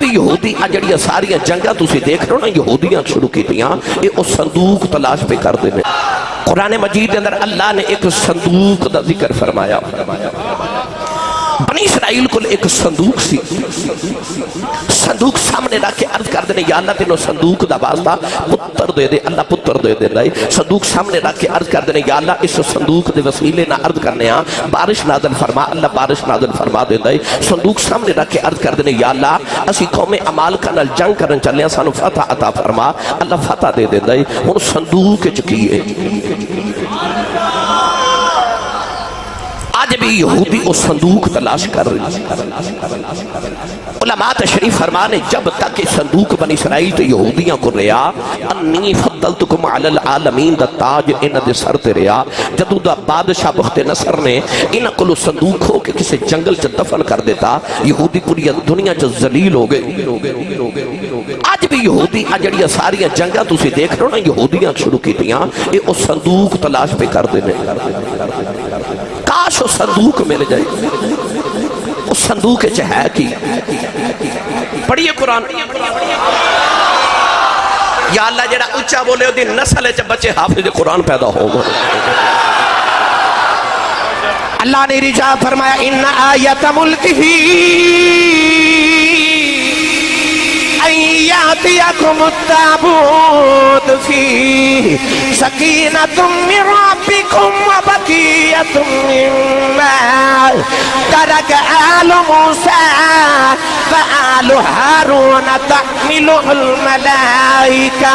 بھی یہودی جڑیاں ساری جنگاں تسی دیکھ رہو نا یہودیاں شروع کیتیاں اے او صندوق تلاش پہ کر دینے قرآن مجید کے اندر اللہ نے ایک صندوق دا ذکر فرمایا بنی اسرائیل کو ایک صندوق سی صندوق سامنے رکھ کے عرض کر دینے یا اللہ تینوں صندوق دا واسطہ پتر دے دے اللہ پتر دے دے رہے صندوق سامنے رکھ کے عرض کر دینے یا اللہ اس صندوق دے وسیلے نہ عرض کرنے بارش نازل فرما اللہ بارش نازل فرما دے دے صندوق سامنے رکھ کے عرض کر دینے یا اللہ اسی قوم عمالقہ نال جنگ کرن چلے سانو فتح عطا فرما اللہ فتح دے دے ان صندوق چکیے آج بھی یہودی اس صندوق تلاش کر رہی علماء تشریف فرمانے جب تک صندوق بنی اسرائیل تے یہودیاں کو رہا انی فضلتکم علی العالمین دا تاج انہ دے سر تے رہا جدو دا بادشاہ بخت نصر نے انہ کلو صندوق ہو کے کسی جنگل چا دفن کر دیتا یہودی پوری دنیا چا ذلیل ہو گئے آج بھی یہودی جڑیاں ساری جنگاں تسی دیکھ رہو نا یہودیاں شروع کیتیاں اے اس صندوق تلاش پہ کر دینے کاش وہ صندوق مل جائے اس صندوق ہے کی پڑھئے قرآن یا اللہ جڑا اچھا بولے دی نسل چ بچے حافظ قرآن پیدا ہوگا اللہ نے رجا فرمایا ان آیت ملکہی یاتیکم التابوت فیہ سکینۃ من ربکم وبقیۃ مما ترک آل موسیٰ فآل ہارون تحملہ الملائکہ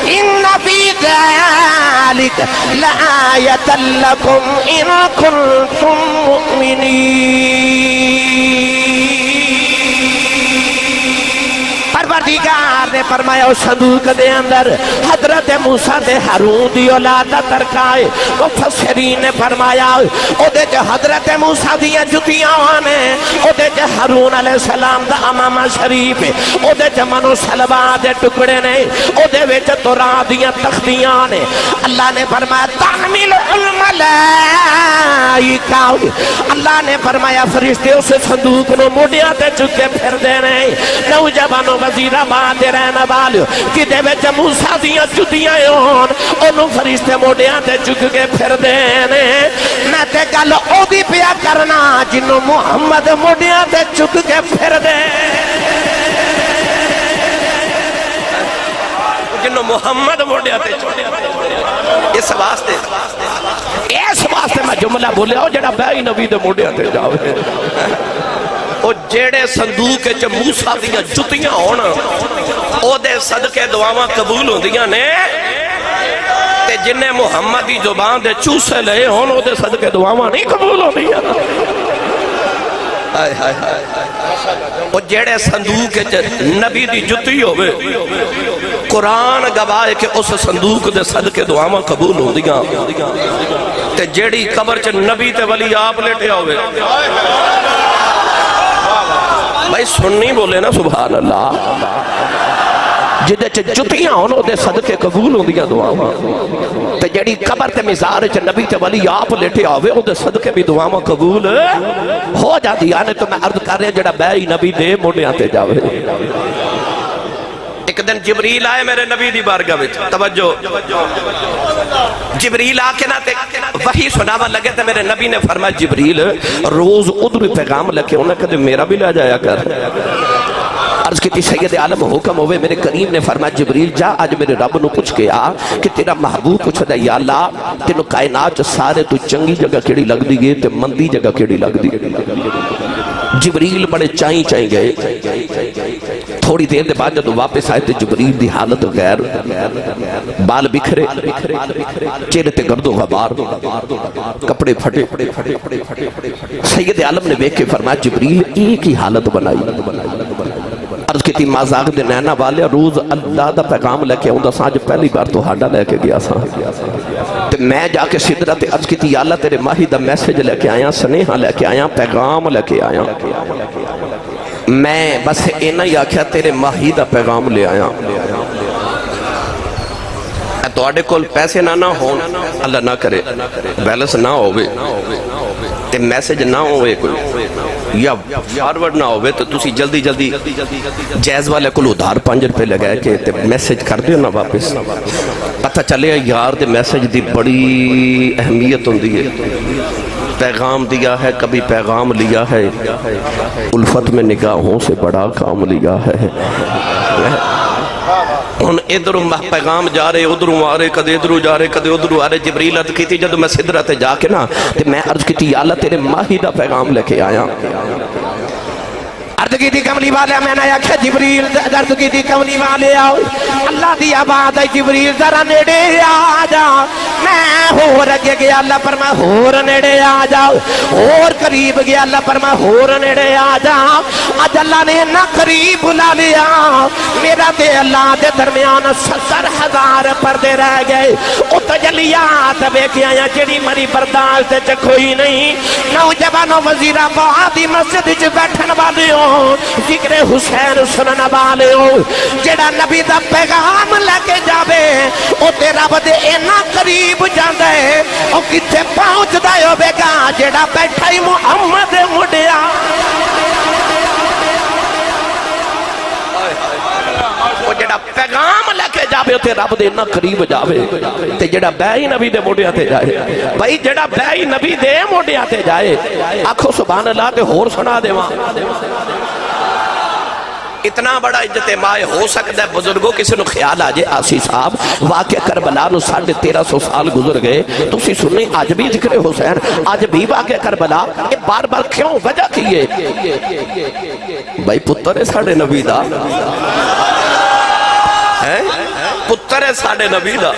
ان فی ذالک لآیۃ لکم ان کنتم مؤمنین پروردگار نے فرمایا اس صندوق دے اندر حضرت موسیٰ دے ہارون دی اولاد ترکائے مفسرین نے فرمایا او دے جو حضرت موسیٰ دیا جتیاں آنے او دے جو ہارون علیہ السلام دا امامہ شریف او دے جو منو سلبہ دے ٹکڑے نے او دے ویچ تورا دیا تختیاں نے اللہ نے فرمایا تحمیل الملائکہ اللہ نے فرمایا فرشتے اس صندوق نو موڑیاں تے چکے پھر دینے نوجوانوں وزیر آباد رہنا والیو کہ دے وچ موسیٰ دیاں جتیاں ہون انہوں فرشتے موڑیاں تے چک کے پھر دینے میں تے گل او دی پیا کرنا جنہوں محمد موڑیاں تے چک کے پھر دے جنہوں محمد موڑیاں تے چک کے اس واسطے میں جملہ بولے ہو جڑا بھائی نبی دے موڑیاں تے جاوے او جیڑے صندوق چ موسیٰ دیاں جتیاں ہونا او دے صدقے دعاواں قبول ہوندیاں نے تے جنہیں محمد دی زبان دے چوسے لئے ہون او دے صدقے دعاواں نہیں قبول ہوندیاں او جیڑے صندوق چ نبی دی جتی ہوئے قرآن گواہ کہ اس صندوق دے صدقے دعاواں قبول ہوندیاں تے جیڑی قبر چ نبی تے ولی آپ لیٹے ہوئے بھائی سننی بولے نا سبحان اللہ جدے جتیاں ہونے دے صدقے قبول ہوں دیا دعاواں تے جڑی قبر تے مزار چ نبی تے ولی آپ لیٹے آوے او دے صدقے بھی دعاواں قبول ہو جاتی آنے تو میں عرض کر رہے جڑا بے نبی دے موڑیاں تے جاوے ایک دن جبریل آئے میرے نبی دی بارگاہ میں توجہ جبریل آکے نہ وحی سناوا لگے تھے میرے نبی نے فرمایا جبریل روز ادھر پیغام لکھے انہیں کہتے میرا بھی لے جایا کر عرض کی تھی سید عالم حکم ہوئے میرے کریم نے فرمایا جبریل جا آج میرے رب نو پوچھ کے آ کہ تیرا محبوب پوچھ دے یا اللہ تینو کائنات سارے تو چنگی جگہ کیڑی لگ دی گئے تے مندی جگہ کیڑی لگ دی جبریل بڑے چائیں چائیں گئے تھوڑی دیر دے بعد جب واپس آئے تے جبریل دی حالت غیر بال بکھرے چہرے تے گرد و غبار کپڑے پھٹے سید عالم نے دیکھ کے فرمایا جبریل ایک ہی حالت بنائی عرض کی تھی مازاق دے نینا والے روز اللہ دا پیغام لے کے ہوں سانج پہلی بار تو ہاڈا لے کے گیا سا تے میں جا کے صدرت عرض کی تھی یا اللہ تیرے ماہی دا میسج لے کے آیا سنیحہ لے کے آیا پیغام لے کے آیا میں بس اینا ہی آکھیا تیرے ماہی دا پیغام لے آیا تو آڑے کول پیسے نہ ہون اللہ نہ کرے بیلنس نہ ہوئے تے میسج نہ ہوئے کوئی یا فارورڈ نہ ہوئے تو تسی جلدی جلدی جائز والے کو ادھار 5 روپے لگائے کہ میسیج کر دیو نا واپس پتہ چلے یار دے میسیج دی بڑی اہمیت ہوندی ہے پیغام دیا ہے کبھی پیغام لیا ہے الفت میں نگاہوں سے بڑا کام لیا ہے ہن ادھر پیغام جا رہے ادھروں آ رہے کدے ادھروں جا رہے کدے ادھروں آ رہے جبریل عرض کی تھی جدو میں سدرت جا کے نا تو میں عرض کی تھی یا اللہ تیرے ماہی دا پیغام لے کے آیا عرض کی تھی کملی والے میں نے آکھا جبریل عرض کی تھی کملی والے آؤ اللہ دی آباد ہے جبریل ذرا نیڑے آ جا میں ہور اگے گیا اللہ پر میں ہور نیڑے آ جاؤ اور قریب گیا اللہ پر میں ہور نیڑے آ جا آج اللہ نے نہ قریب بلا لیا میرا دے اللہ دے درمیان 70,000 پردے رہ گئے او تجلیات بے کے آیا جڑی مری برداشت کوئی نہیں نوجوانوں وزیر آبادی مسجد چ بیٹھن والے ہو ذکر حسین سنن والے ہو جڑا نبی دا پیغام لے کے جاوے او تے رب دے اینا قریب جاندا ہے او کتے پہنچدا ہوے گا جڑا بیٹھا ہی محمد مڈیا او جڑا پیغام لے کے جاوے تے رب دے اینا قریب جاوے تے جڑا بے ہی نبی دے موڈیاں تے جائے بھائی جڑا بے ہی نبی دے موڈیاں تے جائے آکھو سبحان اللہ تے ہور سنا دیواں اتنا بڑا اجتماع ہو سکتا ہے بزرگوں کسی نو خیال آجے آسی صاحب واقع کربلا نو 1350 سال گزر گئے تو اسی سننے آج بھی ذکر حسین آج بھی واقع کربلا یہ بار بار کیوں وجہ کیے بھائی پتر ہے ساڑھے نبی دا پتر ہے ساڑھے نبی دا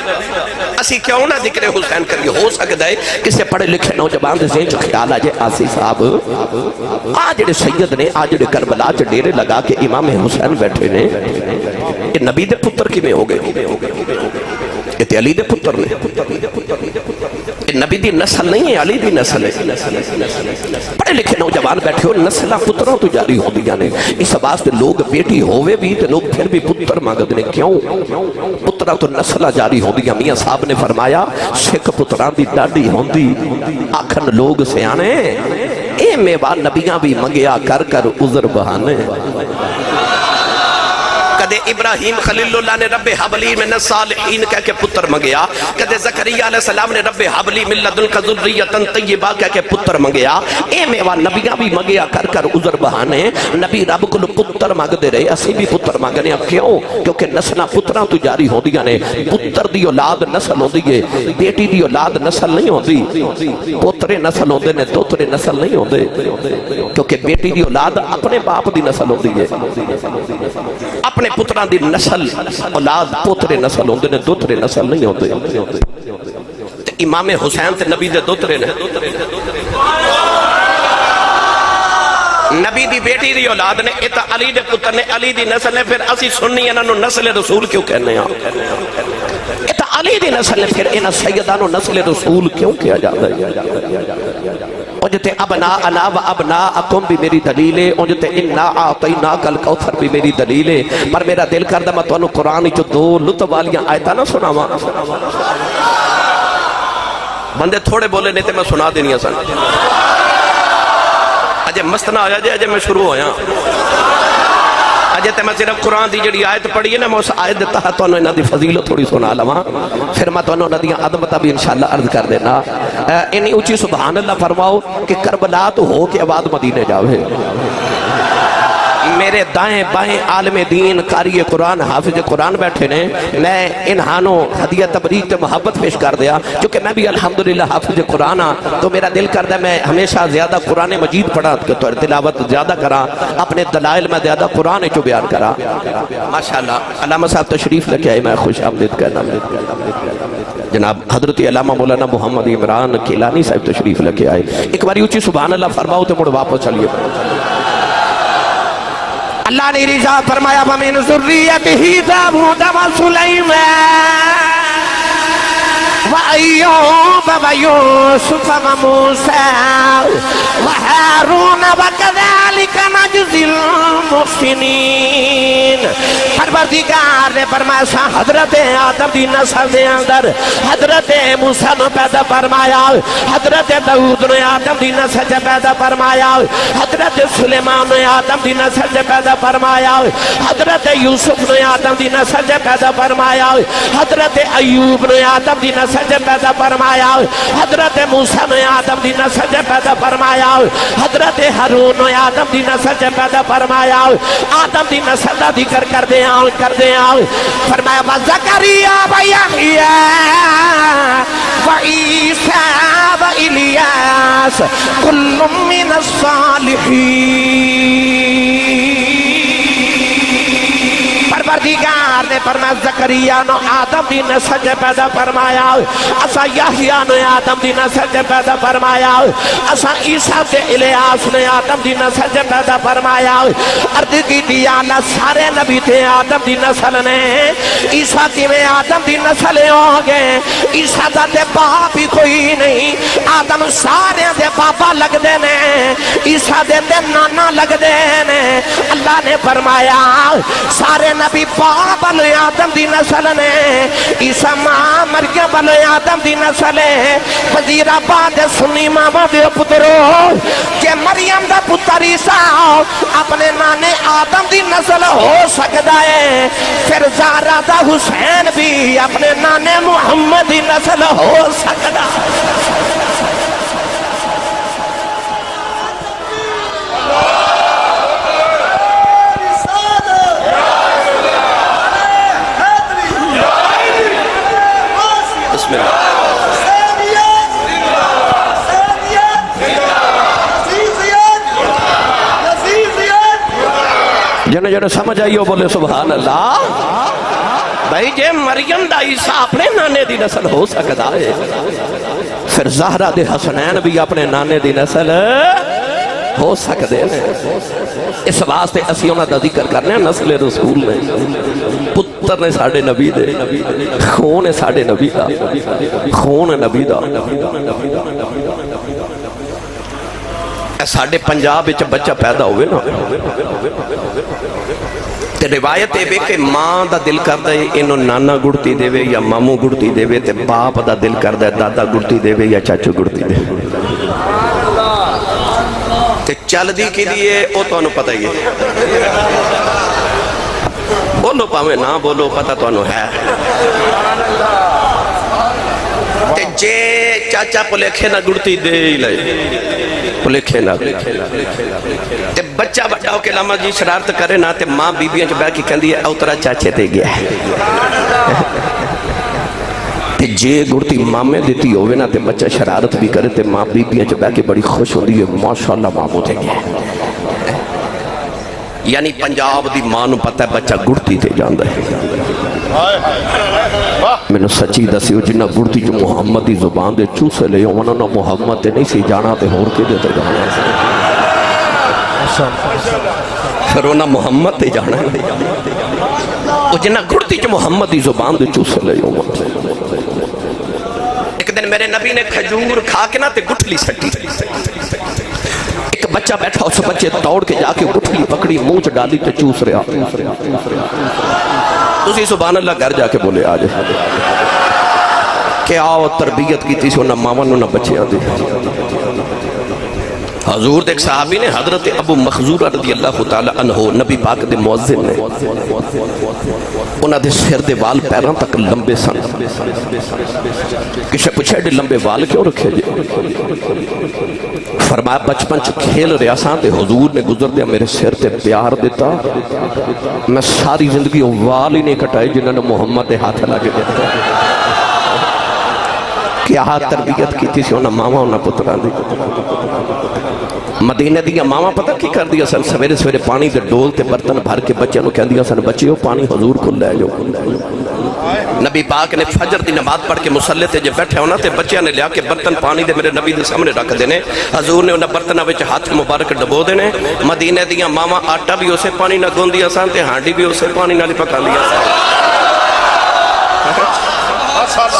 اسی کیوں نہ ذکر حسین کریے ہو سکتا ہے کسے پڑھے لکھے نوجوان دے ذہن چ خیال آجے آسی صاحب آج جڑے سید نے آج جڑے کربلا چ ڈیرے لگا کے امام حسین بیٹھے نے یہ نبی دے پتر کی میں ہو گئے یہ تے علی دے پتر نے یہ نبی دی نسل نہیں ہے علی دی نسل ہے پڑھے لکھے نوجوان بیٹھے ہو نسلہ پتروں تو جاری ہو دیا نے اس واسطے لوگ بیٹی ہوئے بھی تے لوگ پھر بھی پتر مانگتے نے کیوں پترہ تو نسلہ جاری ہو دیا میاں صاحب نے فرمایا سکھ پتران دی ڈاڈی ہوندی آکھن لوگ سے آنے اے میوہ نبیاں بھی منگیا کر کر عذر بہانے کدے ابراہیم خلیل اللہ نے رب حبلی من الصالحین کہہ کے پتر منگیا کدے زکریا علیہ السلام نے رب حبلی من لدنک ذریۃ طیبہ کہہ کے پتر منگیا اے میوہ نبیاں بھی منگیا کر کر عذر بہانے نبی رب کو پتر مانگ دے رہے اسی بھی پتر مانگنے کیوں کیونکہ نسلہ پتراں تو جاری ہو دیا نے پتر دی اولاد نسل ہو دیئے بیٹی دی اولاد نسل نہیں ہو دی پترے نسل ہو دے نے دوترے نسل نہیں ہو دے کیونکہ بیٹی دی اولاد اپنے باپ دی نسل ہو دیئے اپنے پتران دی نسل اولاد پوترے نسل ہوندے نے دوترے نسل نہیں ہوندے امام حسین تے نبی دے دوترے نے نبی دی بیٹی دی اولاد نے اتا علی دے پتر نے علی دی نسل نے پھر اسی سننی انہوں نسل رسول کیوں کہنے ہیں اتا علی دی نسل نے پھر انہوں سیدانو نسل رسول کیوں کیا جاتا ہے اونجتے ابناءنا و ابناءکم بھی میری دلیل ہے اونجتے انا آتیناک الکوثر بھی میری دلیل ہے پر میرا دل کردہ میں تو قرآن جو 2 لطف والیاں آیتاں نہ سناواں بندے تھوڑے بولے نہیں تے میں سنا دینیا سن اجے مستنا آیا جے اجے میں شروع ہویا اجے تے میں صرف قرآن دی جڑی آیت پڑھی ہے نا میں اس آیت دیتا ہے تو انہوں انہوں دی فضیلت تھوڑی سنا لما پھر میں تو انہوں دی عظمتہ بھی انشاءاللہ عرض کر دینا انہی اونچی سبحان اللہ فرماؤ کہ کربلا تو ہو کے بعد مدینے جاوے میرے دائیں بائیں عالم دین قاری قرآن حافظ قرآن بیٹھے نے میں انہانوں ہدیہ تبریک تے محبت پیش کر دیا چونکہ میں بھی الحمدللہ حافظ قرآن ہاں تو میرا دل کردہ میں ہمیشہ زیادہ قرآن مجید پڑھا تو تلاوت زیادہ کرا اپنے دلائل میں زیادہ قرآن جو بیان کرا ماشاءاللہ علامہ صاحب تشریف لے کے آئے میں خوش آمدید کہنا جناب حضرت علامہ مولانا محمد عمران کیلانی صاحب تشریف لے کے آئے ایک باری اونچی سبحان اللہ فرماؤ تو مڑ واپس چلیے اللہ نے رضا فرمایا وَمِن ذُرِّيَّتِهِ دَاوُودَ وَسُلَيْمَانَ وَأَيُّوبَ وَيُوسُفَ وَمُوسَىٰ وَهَارُونَ وَكَذَلِكَ نَجْزِي الْمُحْسِنِينَ پروردگار نے فرمایا حضرت آدم دی نسل دے اندر حضرت موسیٰ نے پیدا فرمایا، حضرت داؤد نے آدم دی نسل سے پیدا فرمایا، حضرت سلیمان نے آدم دی نسل سے پیدا فرمایا، حضرت یوسف نے آدم دی نسل سے پیدا فرمایا، حضرت ایوب نے آدم دی نسل سے پیدا فرمایا، حضرت موسیٰ نے آدم دی نسل سے پیدا فرمایا، حضرت ہارون نے آدم دی نسل سے پیدا فرمایا۔ آدم دی نسل دا ذکر کر دے آؤ فرمایا وزکریا و یحییٰ و عیسیٰ و الیاس کل من الصالحین۔ پروردگار نے فرمایا زکریا نے آدم دی نسل سے پیدا فرمایا، اسا یحییٰ نے آدم دی نسل سے پیدا فرمایا، اسا عیسیٰ سے الیاس نے آدم دی نسل سے پیدا فرمایا۔ عرض کی دیانا سارے نبی تھے آدم دی نسل نے، عیسیٰ کی میں آدم دی نسل ہو گئے، عیسیٰ دا دے باپ ہی کوئی نہیں، آدم سارے دے باپا لگ دے نے، عیسیٰ دے نانا لگ دے نے۔ اللہ نے فرمایا سارے نبی باپ بلے آدم دی نسل نے، عیسیٰ ماں مریم بلے آدم دی نسل ہے۔ وزیر آباد سنی ماما دے پترو کہ مریم دا پتر عیسیٰ اپنے نانے آدم دی نسل ہو سکتا ہے، پھر زہرا دا حسین بھی اپنے نانے محمد دی نسل ہو سکتا ہے۔ جنہیں جنہیں سمجھ آئیو بولے سبحان اللہ۔ بھائی جے مریم دا عیسیٰ اپنے نانے دی نسل ہو سکتا ہے، پھر زہرا دے حسنین بھی اپنے نانے دی نسل ہو سکتے ہیں۔ اس واسطے اسی انہاں دا ذکر کرنے ہیں نسل رسول میں، پتر نے ساڑھے نبی دے، خون ہے ساڑھے نبی دا، خون ہے نبی دا۔ ساڑھے پنجاب وچ بچہ پیدا ہوئے نا تے روایت ہے کہ ماں دا دل کردہ ہے انہوں نانا گڑتی دے وے یا مامو گڑتی دے وے تے باپ دا دل کردہ ہے دادا گڑتی دے وے یا چاچو گڑتی دے وے تے چل دی کے لیے او تو انہوں پتہ ہی ہے، بولو پاوے نہ بولو پتہ تو انہوں ہے۔ تے جے چاچا پلیکھے نہ گڑتی دے ہی لئے پلیکھے نہ تے بچہ بڑا ہو کے لاما جی شرارت کرے نا تے ماں بیبیاں جو بیٹھ کی کہندی ہے اوترا چاچے تے گیا ہے تے جے گڑتی مامے دیتی ہوئے نا تے بچہ شرارت بھی کرے تے ماں بیبیاں جو بیٹھ کے بڑی خوش ہو رہی ہے ماشاءاللہ مامو تے گیا ہے۔ یعنی پنجاب دی ماں نو پتہ ہے بچہ گڑتی تے جاندہ ہے۔ میں نے سچی دسی ہو جنہ گڑتی جو محمد دی زبان دے چوسے لے ہونا نا محمد تے نہیں سی جانا تے ہور کے دیتے جانا پھر ہونا محمد تے جانا وہ جنہ گڑتی جو محمد دی زبان دے چوسے لے ہونا۔ ایک دن میرے نبی نے کھجور کھا کے نا تے گٹھلی سٹی، ایک بچہ بیٹھا اس بچے دوڑ کے جا کے گٹھلی پکڑی منہ ڈالی تے چوس رہا، اسی سبحان اللہ گھر جا کے بولے آج کہ آؤ تربیت کی تیسو نہ ماون نہ بچے آدھے۔ حضور ایک صحابی نے حضرت ابو مخزور رضی اللہ تعالیٰ عنہ نبی پاک دے مؤذن نے انہاں دے سر دے وال پیران تک لمبے سن، کسے پوچھے دے لمبے وال کیوں رکھے جے؟ فرمایا بچپن چ کھیل رہا ساں تے حضور نے گزر دیا میرے سر تے پیار دیتا، میں ساری زندگی وال ہی نہیں کٹائے جنہوں نے محمد ہاتھ لگے دیتا۔ کیا تربیت کی تھی سی انہاں ماما انہاں پتران دی۔ مدینہ دیا ماما پتہ کی کر دیا سن سویرے سویرے پانی دے ڈول تے برتن بھر کے بچے انہوں کہہ دیا سن بچے ہو پانی حضور کو لے جو۔ نبی پاک نے فجر دی نماز پڑھ کے مصلی تے جب بیٹھے ہونا تے بچے نے لیا کے برتن پانی دے میرے نبی دے سامنے رکھ دینے، حضور نے انہاں برتنہ وچ ہاتھ مبارک ڈبو دینے۔ مدینہ دیا ماما آٹا بھی اسے پانی نہ گون دیا سان تے ہانڈی بھی اسے پانی نہ پکا لیا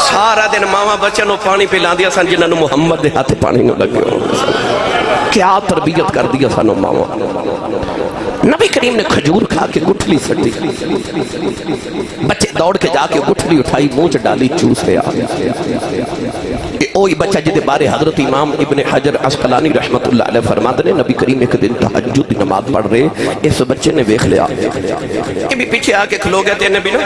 سارا دن ماما بچے نو پانی پلا دیا سن جنہوں محمد دے ہاتھ پانی نہ لگے ہو۔ کیا تربیت کر دیا سانو ماما۔ نبی کریم نے کھجور کھا کے گٹھلی سٹی، بچے دوڑ کے جا کے گٹھلی اٹھائی، منہ چ ڈالی، چوس رہا۔ اوہی بچہ جدے بارے حضرت امام ابن حجر عسقلانی رحمت اللہ علیہ فرماتے ہیں نبی کریم ایک دن تہجد نماز پڑھ رہے، اس بچے نے دیکھ لیا، یہ بھی پیچھے آ کے کھلو گئے تھے نبی نا،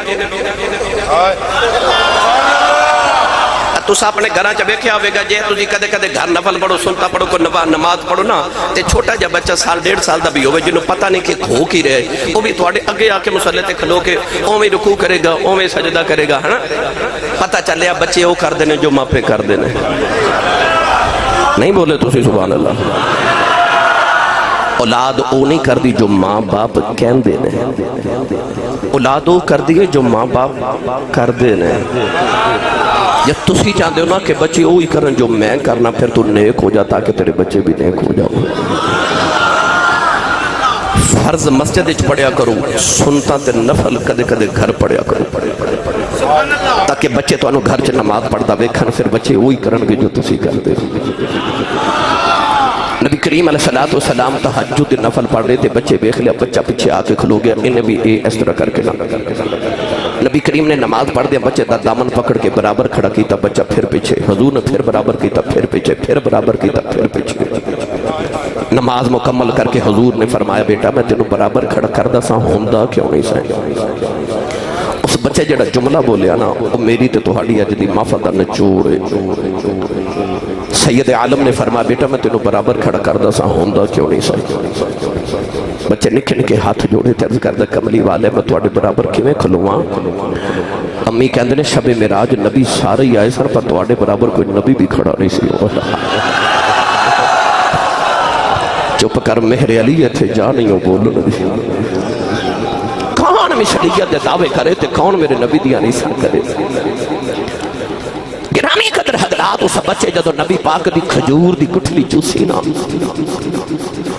تُسا اپنے گھراں چ ویکھیا ہوے گا، جے تسی کدے کدے گھر نفل پڑھو، سنتا پڑھو، کوئی نماز پڑھو نا، تے چھوٹا جا بچہ سال 1.5 سال دا بھی ہوئے جنہوں پتہ نہیں کہ ہو کی رہے، وہ بھی تھوڑے اگے آ کے مصلی تے کھلو کے اوویں رکوع کرے گا، اوویں سجدہ کرے گا، ہے نا؟ پتہ چلیا بچے وہ کر دینے جو ماپے کر دینے۔ نہیں بولے تسی سبحان اللہ؟ اولاد او نہیں کر دی جو ماں باپ کہن دینے، اولاد او کر دیئے جو ماں باپ کر دینے۔ یا تسی چاہتے ہو نا کہ بچے وہی کرن جو میں کرنا، پھر تو نیک ہو جا تاکہ تیرے بچے بھی نیک ہو جاؤ۔ فرض مسجد اچ پڑھیا کرو، سنتا تے نفل کدے کدے گھر پڑھیا کرو، تاکہ بچے تو انہوں گھر چ نماز پڑھتا ویکھن، پھر بچے وہی کرن گے جو تسی کر دے۔ نبی کریم علیہ السلام تہجد نفل پڑھ رہے تھے، بچے دیکھ لیا، بچہ پیچھے آ کے کھلو گیا، انہیں بھی اس طرح کر کے نبی کریم نے نماز پڑھ دیا، بچے دا دامن پکڑ کے برابر کھڑا کیتا، بچہ پھر پیچھے، حضور نے پھر برابر کیتا، پھر پیچھے، پھر برابر کیتا، پھر پیچھے۔ نماز مکمل کر کے حضور نے فرمایا بیٹا میں تینوں برابر کھڑا کردہ سا ہوندہ کیوں نہیں سائیں؟ اس بچے جڑا جملہ بولیا نا، وہ میری تے تہاڈی اج دی مافت دا نچوڑ ہے۔ سید عالم نے فرمایا بیٹا میں تینوں برابر کھڑا کردہ سا ہوندہ کیوں نہیں سائیں؟ بچے نکھے نکھے ہاتھ جوڑے ترز کردہ کملی والے میں تواڈے برابر کیویں کھلواں؟ امی کہندے نے شب معراج نبی سارے ہی آئے سن پر تواڈے برابر کوئی نبی بھی کھڑا نہیں سی ہوتا۔ چپ کر مہر علی تھے جا نہیں ہو بولو نبی، کون مشریعت دے دعوے کرے تے کون میرے نبی دیا نہیں سا کرے؟ گرامی قدر حضرات اس بچے جدو نبی پاک دی کھجور دی گٹھلی چوسی نا،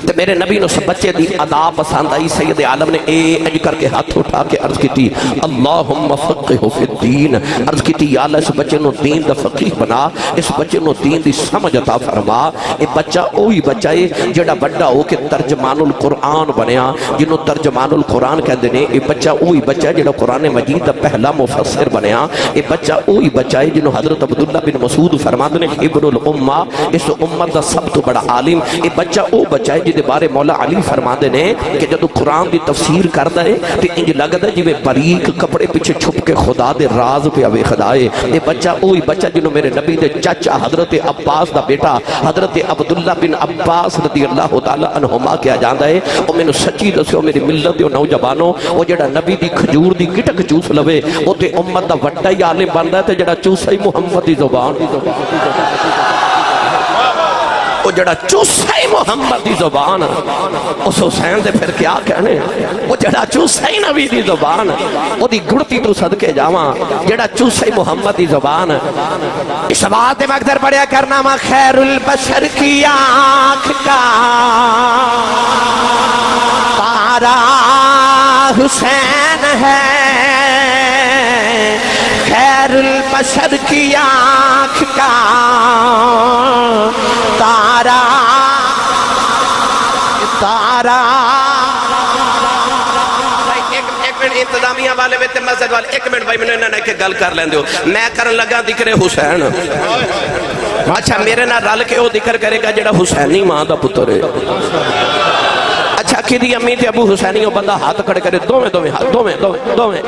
تے میرے نبی نے اس بچے دی ادا پسند آئی، سید عالم نے اج کر کے ہاتھ اٹھا کے عرض کی تھی اللہم فقہ فی الدین، عرض کی تھی یا اللہ اس بچے نو دین دا فقیہ بنا، اس بچے نو دین دی سمجھ عطا فرما۔ اے بچہ اوہی بچہ ہے جڑا بڑا ہو کے ترجمان القرآن بنیا، جنہوں ترجمان القرآن کہندے نے، اے بچہ اوہی بچہ ہے جڑا قرآن مجید دا پہلا مفسر بنیا، اے بچہ اوہی بچہ ہے جنہوں حضرت عبداللہ بن مسعود فرماتے نے حبر الامہ، اس امت دا سب تو بڑا عالم، اے بچہ او بچہ ہے جدے بارے مولا علی فرماتے نے کہ جدو قرآن دی تفسیر کردا ہے تو انج لگدا ہے جویں باریک کپڑے پیچھے چھپ کے خدا دے راز پہ آوے خدائے۔ اے بچہ اوہی بچہ جنہوں میرے نبی دے چچا حضرت عباس دا بیٹا حضرت عبداللہ بن عباس رضی اللہ تعالی عنہما کیا جاندا ہے، او میں سچی دسو میری ملت دے نوجوانوں، او جڑا نبی دی کھجور دی گٹک چوس لوے او تے امت دا وڈا ہی عالم بندا ہے، تے جڑا چوسا ہی محمد دی زبان، وہ جڑا چوسا ہی محمد دی زبان، اس حسین دے پھر کیا کہنے، وہ جڑا چوسا ہی نبی دی زبان، وہ دی گڑتی تو صدقے جاواں، جڑا چوسا ہی محمد دی زبان۔ اس بات مقدر پڑھیا کرنا ما خیر البشر کی آنکھ کا تارا حسین ہے، خیر البشر کی آنکھ کا تارا تارا۔ انتظامیہ والے بیتے مسجد والے ایک منٹ بھائی میں نے کہ گل کر لیندے ہو، میں کرن لگا ذکر حسین، اچھا میرے نہ رل کے وہ ذکر کرے گا جڑا حسینی ماں دا پتر ہے۔ اچھا کی دی امی تے ابو حسینی بندہ ہاتھ کھڑے کرے دوویں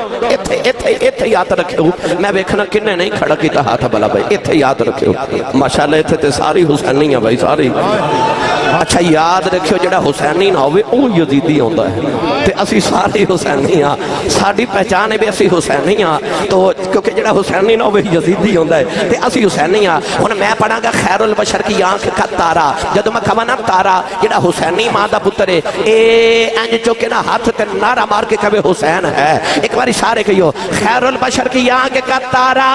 ایتھے یاد رکھے ہو، میں ویکھنا کنے نہیں کھڑا کیتا ہاتھ بلا بھائی، ایتھے یاد رکھے ہو ماشاءاللہ، ایتھے تے ساری حسینی ہیں بھائی ساری۔ اچھا یاد رکھے ہو جڑا حسینی نہ ہوئے او یزیدی ہوندا ہے، تے اسی ساری حسینی ہاں، ساری پہچان ہے بھی اسی حسینی ہاں، تو کیونکہ جڑا حسینی نہ ہوئے یزیدی ہوندا ہے تے اسی حسینی ہاں۔ ہن میں پڑھاں گا خیر البشر کی آنکھ کا تارا، جدو میں کہاں نا تارا جڑا حسینی ماں دا پتر ہے، اے انج چوکے نا ہاتھ تے نعرہ مار کے کہے حسین ہے، ایک باری سارے کہیو خیر البشر کی آنکھ کا تارا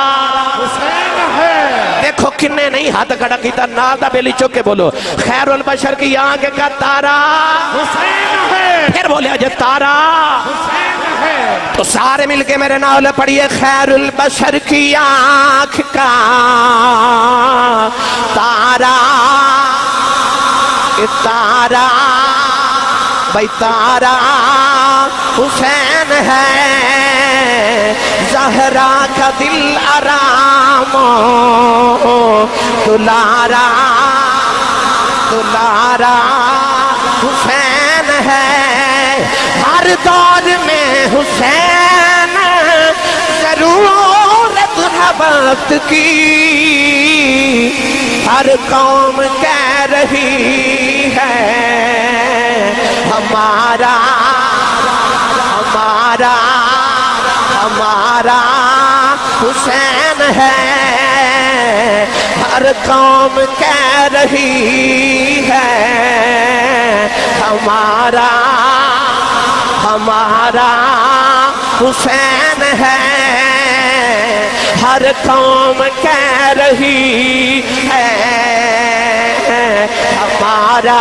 حسین ہے۔ دیکھو کنے نہیں ہاتھ کھڑا کیتا، نال دا بیلی چوکے بولو خیر البشر کی آنکھ کا تارا حسین ہے، پھر بولے اجے تارا حسین ہے، تو سارے مل کے میرے نال پڑھیے خیر البشر کی آنکھ کا تارا تارا بھائی تارا حسین ہے زہرا کا دل آرام دلارا دلارا حسین ہے ہر دور میں حسین ضرورت ہے وقت کی ہر قوم کہہ رہی ہے ہمارا ہمارا ہمارا حسین ہے ہر قوم کہہ رہی ہے ہمارا ہمارا حسین ہے ہر قوم کہہ رہی ہے ہمارا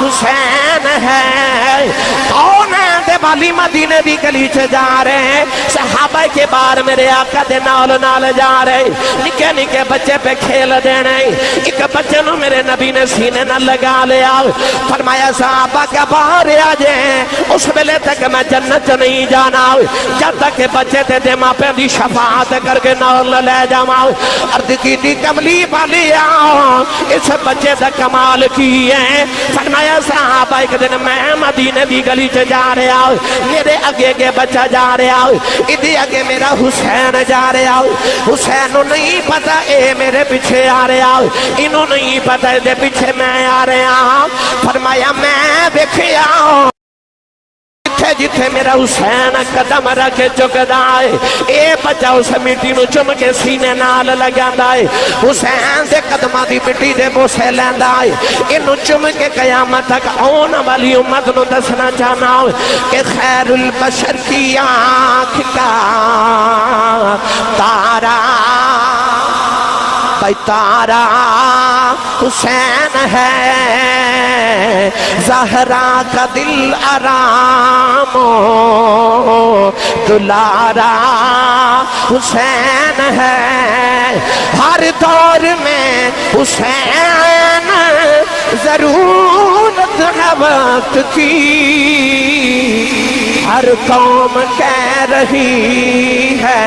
حسین ہے کون ہے والی مدینے دی گلی چ جا رہے ہیں صحابہ کے بار میرے آقا دے نال نال جا رہے نکے نکے بچے پہ کھیل دینے ایک بچے نو میرے نبی نے سینے نہ لگا لیا فرمایا صحابہ کا باہر آ جائیں اس ویلے تک میں جنت نہیں جانا جب تک کہ بچے تے دے ماں پہ دی شفاعت کر کے نال لے جاؤں عرض کی دی کملی والی اس بچے دا کمال کی ہے فرمایا صحابہ ایک دن میں مدینے دی گلی چ جا رہا میرے اگے اگے بچہ جا رہا ادھے اگے میرا حسین جا رہا حسین نو نہیں پتا اے میرے پیچھے آ رہا انہوں نہیں پتا دے پیچھے میں آ رہا فرمایا میں دیکھیا جتھے میرا حسین قدم رکھے چکدا ہے اے بچہ اس مٹی نو چم کے سینے نال لگاندا ہے حسین دے قدماں دی مٹی دے بوسے لیندا ہے اینو چم کے قیامت تک آن والی امت نو دسنا چاہنا کہ خیر البشر کی آنکھ کا تارا بھائی تارا حسین ہے زہرا کا دل آرام دلارا حسین ہے ہر دور میں حسین ضرورت ہے وقت کی ہر قوم کہہ رہی ہے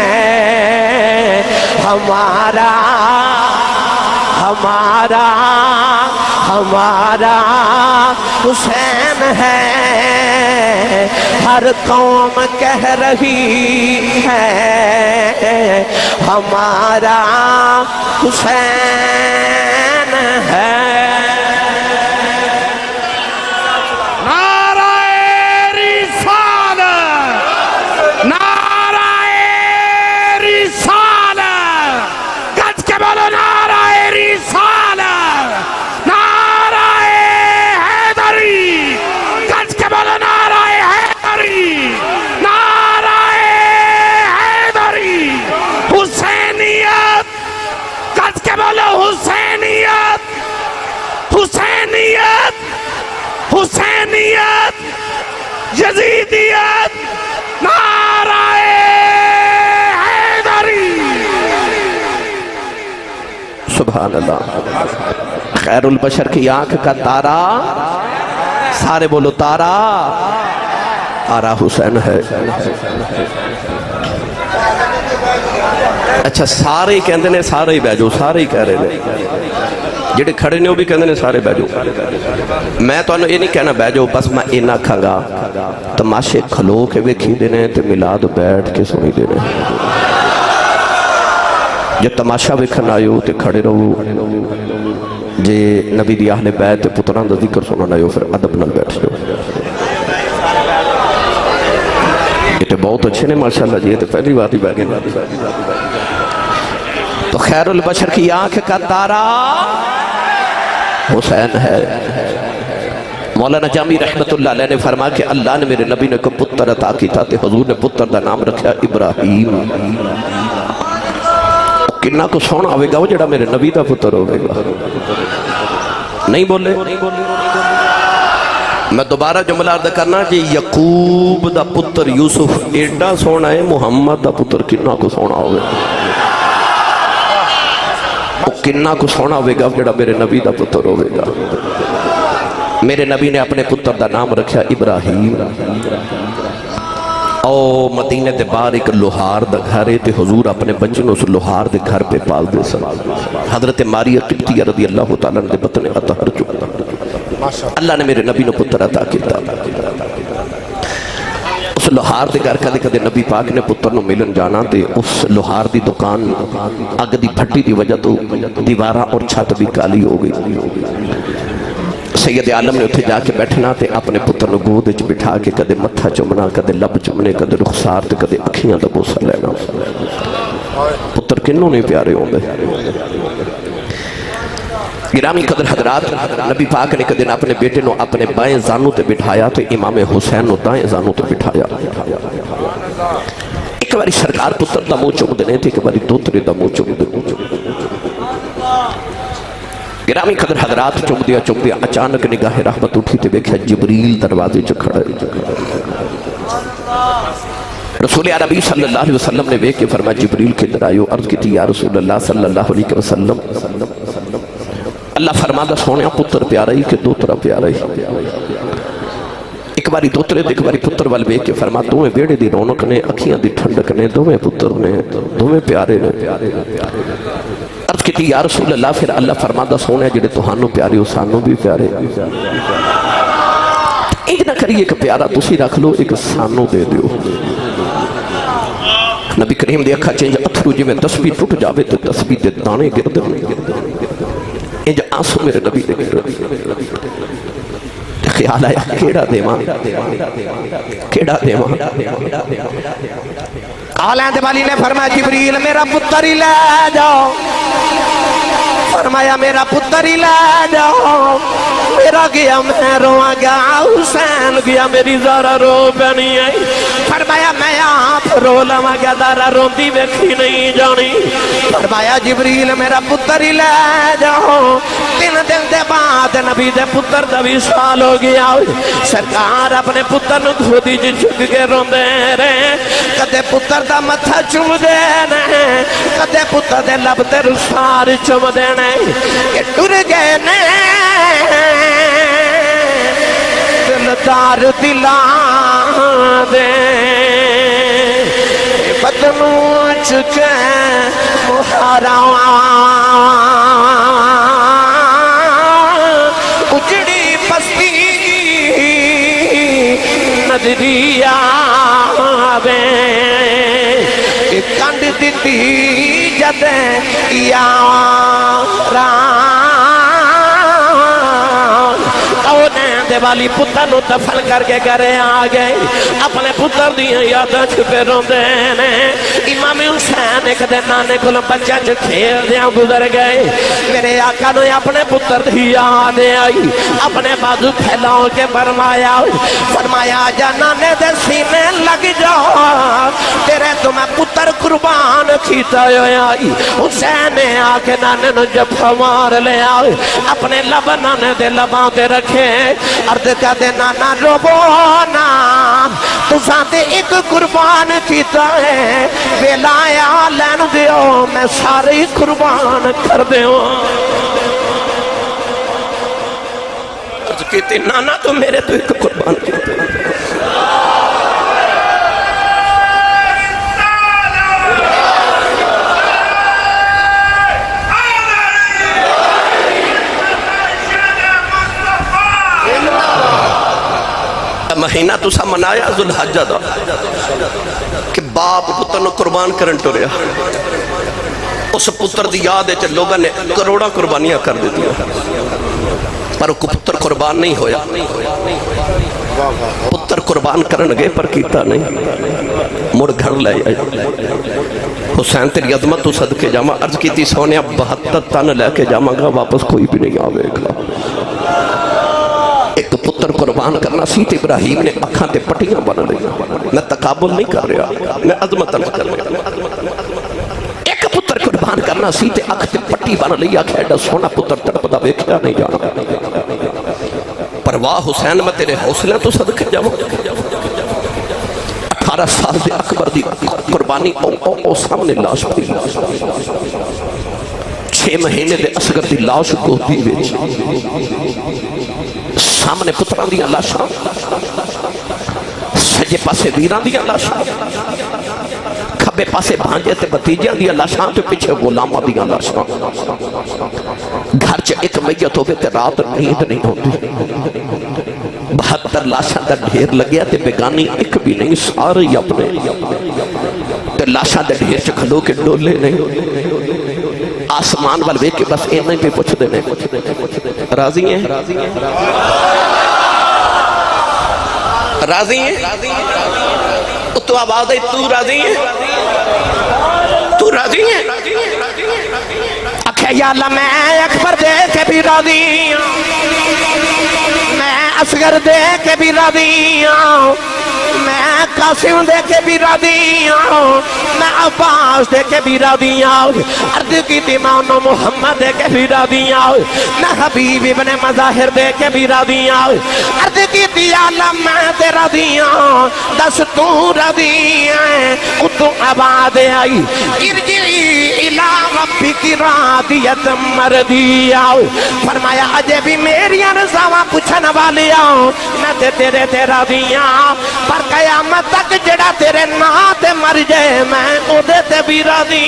ہمارا ہمارا ہمارا حسین ہے ہر قوم کہہ رہی ہے ہمارا حسین ہے حسینیت حسینیت یزیدیت نعرہ حیدری سبحان اللہ خیر البشر کی آنکھ کا تارا سارے بولو تارا تارا حسین ہے اچھا سارے ہی کہندے نے سارے ہی بیجو سارے ہی کہہ رہے ہیں جڑے کھڑے نے وہ بھی کہندے نے سارے بیجو میں تو یہ نہیں کہنا بیجو بس میں اینا کھنگا تماشے کھلو کے ویکھی دینے تے ملاد بیٹھ کے سنی دینے جب تماشا ویکھن آئیو تے کھڑے رہو جے نبی دی اہل بیت پتران دا ذکر سننا آئیو پھر ادب نال بیٹھ جو یہ تو بہت اچھے نے ماشاءاللہ جی یہ تو پہلی بات ہی بیٹھیں تو خیر البشر کی آنکھ کا تارا حسین ہے مولانا جامی رحمت اللہ علیہ نے فرمایا کہ اللہ نے میرے نبی نے کو پتر عطا کی تھا حضور نے پتر دا نام رکھا ابراہیم کنہ کو سونا ہوئے گا وہ جڑا میرے نبی دا پتر ہوئے گا نہیں بولے میں دوبارہ جملہ عرض کرنا کہ یعقوب دا پتر یوسف ایڈا سونا ہے محمد دا پتر کنہ کو سونا ہوئے وہ کنہ کو سونا ہوئے گا جڑا میرے نبی دا پتر ہوئے گا میرے نبی نے اپنے پتر دا نام رکھا ابراہیم. او مدینے دے باہر ایک لوہار دا گھر ہے تے حضور اپنے بچے نو اس لوہار دے گھر پہ پال دے سن. حضرت ماریہ قبطیہ رضی اللہ تعالیٰ نے بطن اطہر چکتا. اللہ نے میرے نبی نو پتر عطا کیتا. اس لوہار دے گھر کدے کدے نبی پاک نے پتر نو ملن جانا تے اس لوہار دی دکان اگ دی بھٹی دی وجہ تو دیواراں اور چھت بھی کالی ہو گئی. سید عالم نے اتھے جا کے بیٹھنا تے اپنے پتر نو گود وچ بٹھا کے کدے متھا چمنا کدے لب چمنے کدے رخسار تے کدے اکھیاں دا بوسہ لینا. پتر کنوں نہیں پیارے ہوندے. گرامی قدر حضرات نبی پاک نے کدے اپنے بیٹے نو اپنے بائیں زانو تے بٹھایا تو امام حسین نو دائیں زانو تے بٹھایا. ایک باری سرکار پتر دا منہ چوم دینے تھے ایک باری دوترے دا منہ چوم دینے. گرامی قدر حضرات چوم دیا اچانک نگاہ رحمت اٹھی تے دیکھا جبریل دروازے چ کھڑا ہے. رسول عربی صلی اللہ علیہ وسلم نے دیکھ کے فرمایا جبریل کدھر آئیو. عرض کی تھی یا رسول اللہ صلی اللہ علیہ وسلم اللہ فرماتا سونے پتر پیارا ہی کہ دوترا پیارا ہی. ایک باری دوترے ایک باری پتر وال بیک کے فرما دوویں بیڑے دی رونق نے اکھیاں دی ٹھنڈک نے دوویں پتر نے دوویں پیارے نے. عرض کی تھی یا رسول اللہ پھر اللہ فرماتا سونے جڑے تہانوں پیارے ہو سانوں بھی پیارے. ایک نہ کریے کہ پیارا تسی رکھ لو ایک سانوں دے دیو. نبی کریم دے اکھا چینج اتھرو جی میں تسبیح ٹوٹ جاوے تو تسبیح دے دانے گرد انج آنسو میرے نبی دے گرد. خیال آیا کیڑا دیوان کیڑا دیوان. آلین دے والی نے فرمایا جبریل میرا پتر ہی لے جاؤ. فرمایا میرا پتر ہی لے جاؤ. میرا گیا میں رواں گیا حسین گیا میری زارہ رو بنی آئی. فرمایا میں آپ رو لواں گیا زارہ رو دی ویکھی نہیں جانی. فرمایا جبریل میرا پتر ہی لے جاؤ. 3 دن دے بعد نبی دے پتر دا وصال ہو گیا. سرکار اپنے پتر نو گودی چ چک کے روندے رہے. کدے پتر دا متھا چوم دینے کدے پتر دے لب تے رخسار چوم دینے. کہ ٹر گئے نے دلدار دلاں دے بدنوں چکے مہاراں اجڑی پستی نظری آوے. کنڈ دیتی جدیں یاراں دے والی پتر نو دفن کر کے گھرے آ گئے. اپنے پتر دیاں یاداں چھپے روندے نے. امام حسین ایک دن نانے کو بچہ چ کھیل دیاں گزر گئے. میرے آقا نے اپنے پتر دی یاد آئی. اپنے بازو پھیلاؤ کے فرمایا جا نانے دے سینے لگ جاؤ تیرے تو میں پتر قربان کیتا آئی. حسین نے آ کے نانے نو جفا مار لے آئے. اپنے لب نانے دے لباں تے رکھے. عرض کا دے نانا روبو نا تو ساتھ ایک قربان کیتا ہے. ویلایا لین دیو میں سارے قربان کر دیو. عرض کہتے نانا تو میرے تو ایک قربان کیتا ہے. مہینہ تو سا منایا ذوالحجہ دا کہ باپ پتر نو قربان کرن ٹریا. اس پتر دی یاد ہے لوگوں نے کروڑا قربانیاں کر دیتی پر وہ پتر قربان نہیں ہویا. پتر قربان کرن گئے پر کیتا نہیں مڑ گھر لے آئے. حسین تیری عظمت تو صدقے جاما. عرض کی تھی سونیا 72 تن لے کے جاما گا واپس کوئی بھی نہیں آوے گا. ایک پتر قربان کرنا سیت ابراہیم نے اکھاں تے پٹیاں بنا لیا. میں تقابل نہیں کر رہا میں عظمت کر رہا. ایک پتر قربان کرنا سیت اکھ تے پٹی بنا لیا. کھیڑا سونا پتر تڑپدا ویکھیا نہیں جانا. پر واہ حسین میں تیرے حوصلے تو صدقے جاؤں. 18 سال دے اکبر دی قربانی او سامنے لاش پڑی. 6 مہینے دے اصغر دی لاش گودی وچ سامنے پتراں دی لاشاں، سجے پاسے ویراں دی لاشاں، کھبے پاسے بھانجے تے بھتیجیاں دی لاشاں تے پیچھے غلاماں دی لاشاں۔ گھر چ ایک میت ہوے تے رات نیند نہیں ہوندی، 72 لاشاں دا ڈھیر لگیا تے بیگانی ایک بھی نہیں، سارے ہی اپنے تے لاشاں دے ڈھیر چ کھلو کے ڈولے نہیں، آسمان وال ویکھ کے بس اینا ہی پہ پوچھ دینے، راضی ہیں راضی ہیں؟ تو آواز ہے تو راضی ہیں؟ تو راضی ہیں؟ اکھے یا اللہ میں اکبر دے کے بھی راضی ہوں، میں اصغر دے کے بھی راضی ہوں، میں قاسم دے کے بھی راضی ہوں، میں عباس دے کے بھی راضی ہوں، عرض کی تیمان و محمد دے کے بھی راضی ہوں، میں حبیب ابن مظاہر دے کے بھی راضی ہوں، عرض کی تیالم میں تے راضی ہوں، دس تو راضی ہیں اتو عباد آئی، ارجعی الہ ربک راضیت مردیا، فرمایا اجے بھی میری رضاواں پوچھن والی آؤں، میں تے تیرے تے راضی ہوں، پر قیامت تک جڑا تیرے نا تے مر جائے میں او دے تے بھی راضی۔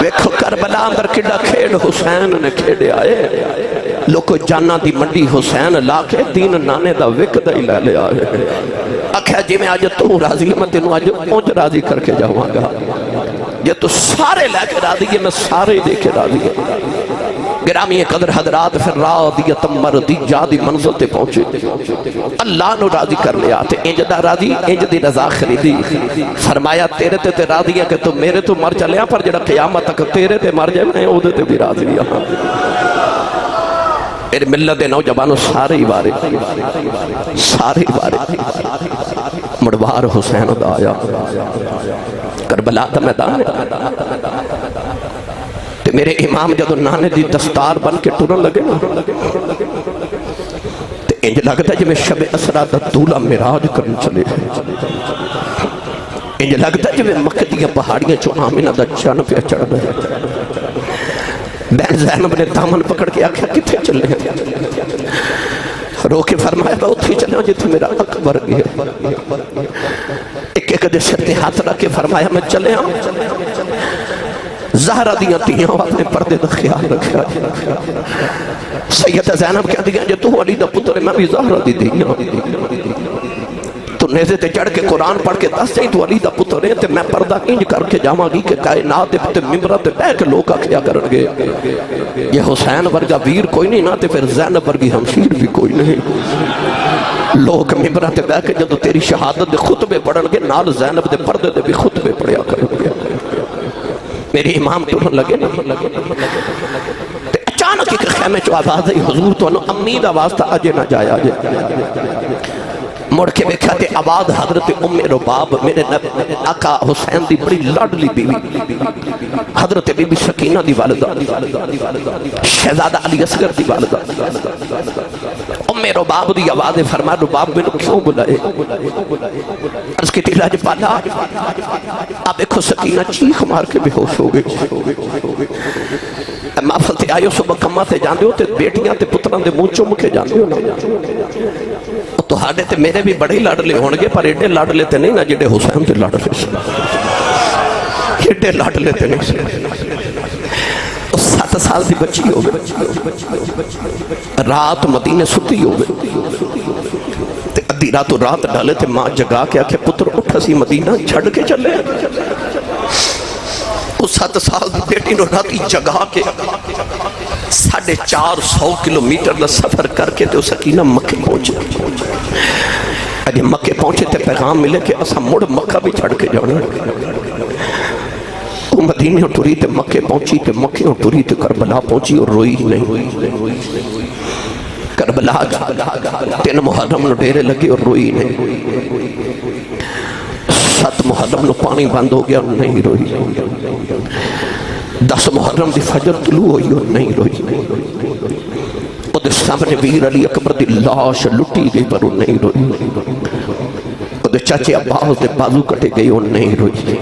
ویکھو کربلا اندر کڈا کھیڑ حسین نے کھیڑے آئے، لوکو جانا دی منڈی حسین لا کے دین نانے دا وکدہ ہی لے لے آئے، اکھا جی میں آج تو راضی میں تینوں آج پہنچ راضی کر کے جاؤں گا، یہ تو سارے لے کے راضی ہے، میں سارے دے کے راضی ہے۔ گرامی قدر حضرات پھر راضیت مردی جادی منزل تے پہنچے، اللہ نو راضی کر لیا تے انج دا راضی انج دی رضا خریدی، فرمایا تیرے تے راضی ہے کہ تو میرے تو مر چلیا، پر جڑا قیامت تک تیرے تے مر جائے میں او دے تے بھی راضی ہاں۔ میرے ملت دے نوجوانوں سارے ہی بارے مڑوار حسین دا آیا، کربلا دا میدان تے میرے امام جدو نانے دی دستار بن کے ٹرن لگے نا تے انج لگتا ہے جو میں شب اسرا دا دولہ مراج کرنے چلے، انج لگتا ہے جو میں مکہ دیا پہاڑیاں چو آمینہ دا چان پہ چڑھ رہے، بہن زینب نے دامن پکڑ کے آکھا کتھے چلے ہیں، رو کے فرمایا با اتھی چلے ہوں جتھے میرا اکبر گیا، ایک ایک دے سر تے ہاتھ رکھ کے فرمایا میں چلے ہوں، زہرہ دیاں تیاں اپنے پردے دا خیال رکھا، سیدہ زینب کہہ دیا جو تو علی دا پتر میں بھی زہرہ دی دیاں، تو نیزے تے چڑھ کے قرآن پڑھ کے دس جائیں تو علی دا پتر ہے تے میں پردہ انج کر کے جاما گی کہ کائنات تے ممبرہ تے بے کے لوگا کیا کرنگے، یہ حسین ورگا ویر کوئی نہیں، نہ تے پھر زینب ورگی ہمشیر بھی کوئی نہیں، لوگ ممبرہ تے بے کے جدو تیری شہادت دے خطبے پڑھنگے نال زینب دے پردے دے بھی خطبے پڑھیا کرنگے، میری امام ٹرن لگے نا، اچانک ایک خیمے چو آواز ہے حضور تو انہوں امید آواز تھا آجے نہ جائے آجے، مڑ کے بیکھا تے آواز حضرت ام رباب میرے آقا حسین دی بڑی لاڈلی بیوی، حضرت بی بی سکینہ دی والدہ، شہزادہ علی اصغر دی والدہ، ام رباب دی آواز فرما رباب میں کیوں بلائے، عرض کی تیلاج پالا، آپ دیکھو سکینہ چیخ مار کے بے ہوش ہو گئے، محفل تے آئے صبح کمہ تے جاندے ہو تے بیٹیاں تے پتران دے منہ چوم کے جاندے ہو نا، تو ہاڑے تے میرے بھی بڑے لاڈلے ہونگے پر ایڈے لاڈلے تے نہیں نا جڑے حسین تے لاڈلے سے، ایڈے لاڈلے تے نہیں سے، تو 7 سال دی بچی ہو گئے، رات مدینے ستی ہو گئے، تے ادھی رات ڈالے تے ماں جگا کے آکھے پتر اٹھا سی مدینہ چھڑ کے چلے، اس 7 سال دی بیٹی نو راتی جگا کے 450 کلومیٹر سفر کر کے تو سکینہ مکہ پہنچے، اگر مکہ پہنچے تے پیغام ملے کہ اسا مڑ مکہ بھی چھڑ کے جانا، تو مدینہ ٹوری تے مکہ پہنچی تے مکہ ٹوری تے کربلا پہنچی اور روئی نہیں، کربلا 3 محرم نو ڈیرے لگے اور روئی نہیں، 7 محرم نو پانی بند ہو گیا اور نہیں روئی، 10 محرم دی فجر طلوع ہوئی اور نہیں روئی، وہ دے سامنے ویر علی اکبر دی لاش لٹی گئی پر وہ نہیں روئی، وہ چاچے عباس دے بازو کٹے گئے وہ نہیں روئی،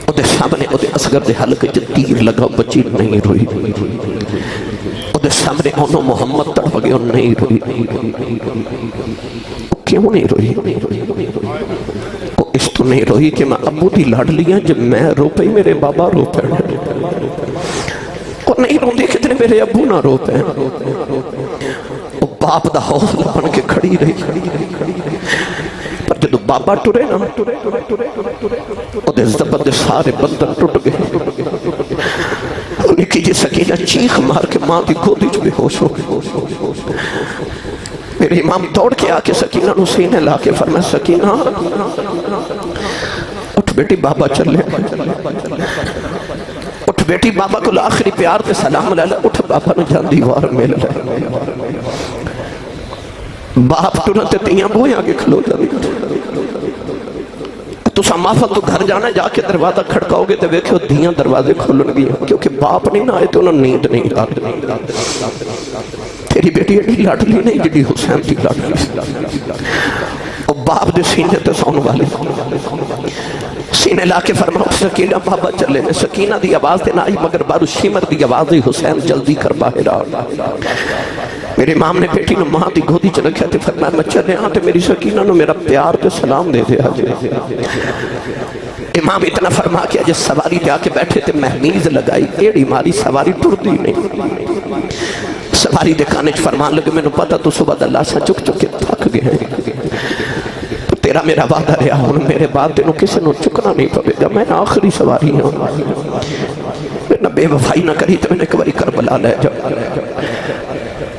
وہ سامنے وہ اصغر دے حلقے چ تیر لگا بچی نہیں روئی، وہ سامنے انہوں محمد تڑپ گئے وہ نہیں روئی۔ کیوں نہیں روئی؟ وہ اس تو نہیں روئی کہ میں ابو دی لڑ لیا جب میں رو پئی میرے بابا رو پہ، وہ نہیں رو دی کتنے میرے ابو نہ رو پہ، وہ باپ دا حوصلہ بن کے کھڑی رہی، پر جدو بابا ٹرے نا وہ دے زبر دے سارے بندن ٹوٹ گئے، انہیں کی جی سکینہ چیخ مار کے ماں دی گودی جو بے ہوش ہو گئے۔ میرے امام دوڑ کے آکے سکینہ نو سینے لا کے فرمائے سکینہ اٹھ بیٹی بابا چلے، اٹھ بیٹی بابا کو آخری پیار تے سلام لے لے، اٹھ بابا نے جان دیوار میں لے، باپ ٹرنتے تیاں بوئے آگے کھلو جانے، تو سامافت تو گھر جانا جا کے دروازہ کھڑکاؤ گے تو ویکھو دیاں دروازے کھولن گیا، کیونکہ باپ نہیں نہ آئے تو انہوں نیند نہیں آتے۔ تیری بیٹی ایڈی لاڈلی نہیں جڑی حسین تھی لاڈلی، اور باپ دے سینے تے سون والے سینے لا کے فرماؤ سکینہ بابا چلے میں، سکینہ دی آواز دے نہ آئی مگر بارو شمر دی آواز دی حسین جلدی کر باہر آ۔ میرے امام نے بیٹی نو ماں دی گودی چ رکھیا تے فرمایا میں چلے ہاں تے میری سکینہ نو میرا پیار تے سلام دے دے آجے۔ امام اتنا فرما کیا جس سواری پہ آ کے بیٹھے تے مہمیز لگائی، ایڑی ماری سواری ٹردی نہیں، سواری دے کانے چ فرمان لگے میں نے پتا تو صبح اللہ سے چک چک کے تھک گئے ہیں، تیرا میرا وعدہ رہا ہوں میرے بعد تینوں کسی نو چکنا نہیں پڑے گا، میں آخری سواری ہوں، میں نے بے وفائی نہ کری تو میں نے ایک باری کربلا لے جاؤ۔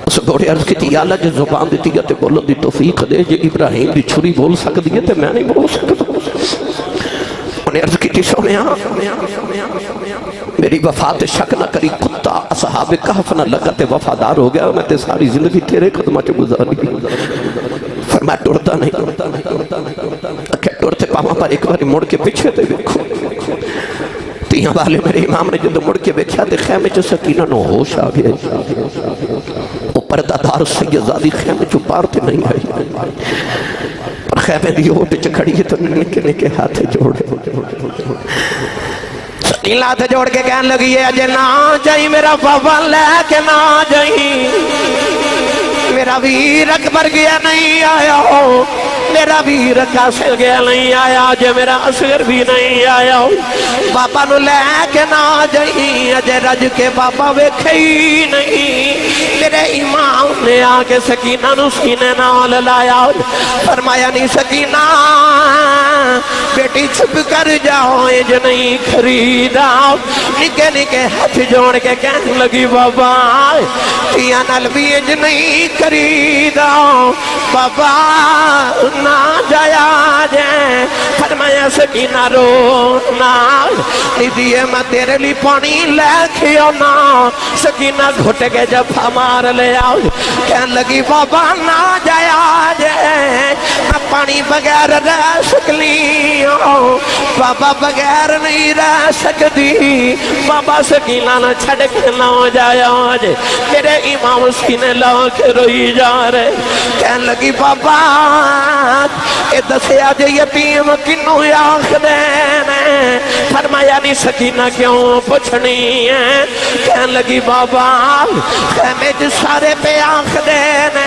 اس گھوڑے عرض کی تھی یا اللہ جو زبان دیتی ہے تے بولو دی توفیق دے، جو ابراہیم دی چھری بول سکتی ہے تے میں نہیں بول سکتا۔ انہیں عرض کی تھی سونیا میری وفات شک نہ کری، کتا اصحاب کہف نہ لگا تے وفادار ہو گیا، میں تے ساری زندگی تیرے قدمہ چے گزاری۔ فرمایا ٹرتا نہیں، اکھے ٹرتے پاما پر ایک باری مڑ کے پیچھے تے دیکھو، تیاں والے میرے امام نے جدو مڑ کے بیکھیا تے خیمے چو سکینہ نو ہوش آ گیا، وہ پردہ دار سیدزادی خیمے چو پارتے نہیں آئی، پر خیمے دی ہوٹ چ کھڑی ہے تو نکے نکے ہاتھ جوڑے، سکینہ ہاتھ جوڑ کے کہنے لگی ہے اجے نہ جائی میرا بابا لے کے نہ جائی، میرا ویر اکبر گیا نہیں آیا ہو، میرا ویر قاسل گیا نہیں آیا، جو میرا اصغر بھی نہیں آیا ہو، بابا نو لے کے نہ جائی، اجے رج کے بابا ویکھے ہی نہیں۔ میرے امام نے آکے سکینہ نو سینے نال لایا، فرمایا نہیں سکینہ بیٹی چھپ کر جاؤ اج نہیں خریدا، نکے نکے ہاتھ جوڑ کے کہنے لگی بابا تیاں نال بھی اج نہیں خریدا، بابا نہ جایا جائے۔ فرمایا سکینہ رو نا، دیئے میں تیرے لی پانی لے کھیو نا، سکینہ گھٹ کے جب ہمار لے آؤ، کہنے لگی بابا نہ جایا جائے، میں پانی بغیر رہ سکلی ہوں، بابا بغیر نہیں رہ سکتی، بابا سکینہ نہ چھڑ کے نہ جایا جائے۔ میرے امام سینے لا کے روئی جا رہے، کہنے لگی بابا اے دسے آج یتیم کنوں آنکھ دینے، فرمایا نہیں سکینہ کیوں پوچھنی ہے، کہنے لگی بابا خیمے جو سارے پہ آنکھ دینے،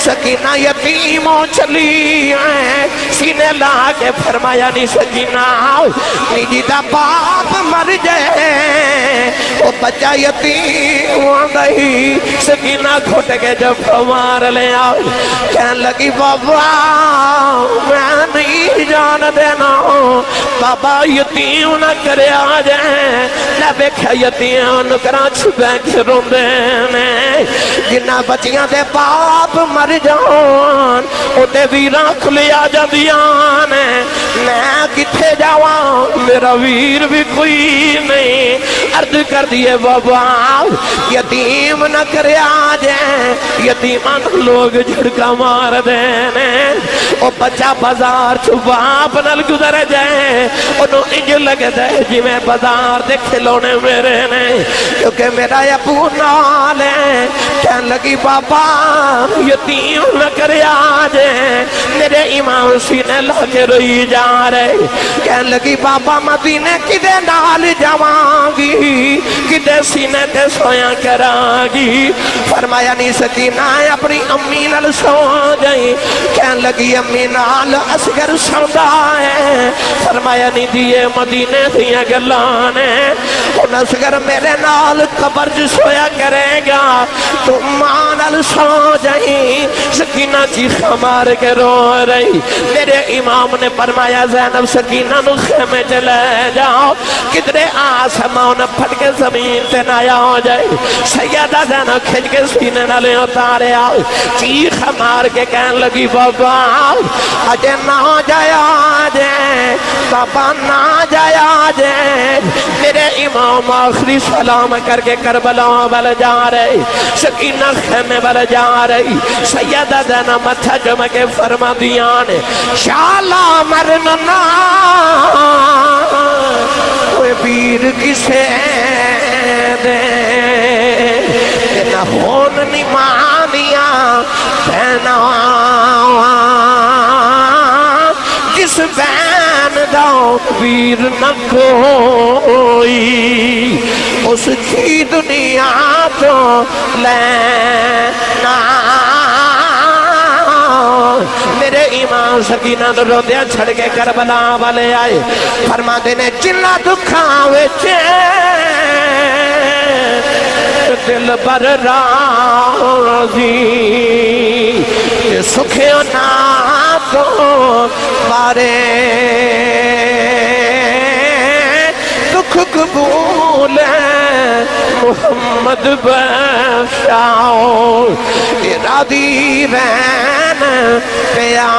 سکینہ یتیموں چلی ہے، سینے لا کے فرمایا نہیں سکینہ نیجی دا باپ مر جائے، وہ بچہ یتیم آندہی، سکینہ گھٹ کے جب ہمار لے آؤ، کہنے لگی بابا میں نہیں جان دینا، بابا یتیم نہ کرے آ جائیں، نہ بیکھا یتیم نکرا چھپے کے روندے میں، جنہ بچیاں دے باپ مر جان او دے ویران کھلیا جاندیاں نے، میں کتھے جاواں میرا ویر بھی کوئی نہیں. عرض کر دیے بابا یتیم نہ کرے آجیں, یتیمان لوگ جھڑکا مار دینے. او بچہ بازار چھو باپ نل گزر جائے, انہوں انج لگ دے جی میں بازار دے کھلونے میرے نے, کیونکہ میرا ابو نال ہے. کہنے لگی بابا یتیم نہ کرے آجیں, میرے امام سینے لگے روئی جا رہے. کہنے لگی بابا مدینے کدے نال جوانگی, کدے سینے تے سویا کرانگی. فرمایا نہیں سکینہ اپنی امی نال سو جائیں. کہنے لگی امی نال اصغر سودا ہے. فرمایا نہیں دیئے مدینے دیاں گلانے, ان اصغر میرے نال قبر جو سویا کرے گا, تم ماں نال سو جائیں. سکینہ چیخا مار کے رو رہی. میرے امام نے فرمایا زینب سکینہ نو خیمے چلے جاؤ, کدرے آسمان پھٹ کے زمین تے نایا ہو جائے. سیدہ زینب کھنچ کے سینے نالے اتارے آؤ. چیخا مار کے کہنے لگی بابا اجے نہ جایا جائے, بابا نہ جایا جائے. میرے امام آخری سلام کر کے کربلا بل جا رہے. سکینہ خیمے بل جا رہی. سیدہ زینب متھا جمع کے فرما دیانے شالا مرننا کوئی بیر کسے دے, نہ ہون نمانیاں بہنا کس بین داؤ بیر نہ کوئی, اس کی دنیا تو لینا. میرے امام سکینہ رو دیا چھڑ کے کربلا والے آئے. فرما دینے جنہ دکھاوے دل بر راضی, سکھیوں نا تو مارے دکھ قبول محمد بخشاؤ. ارادی رہن پیارے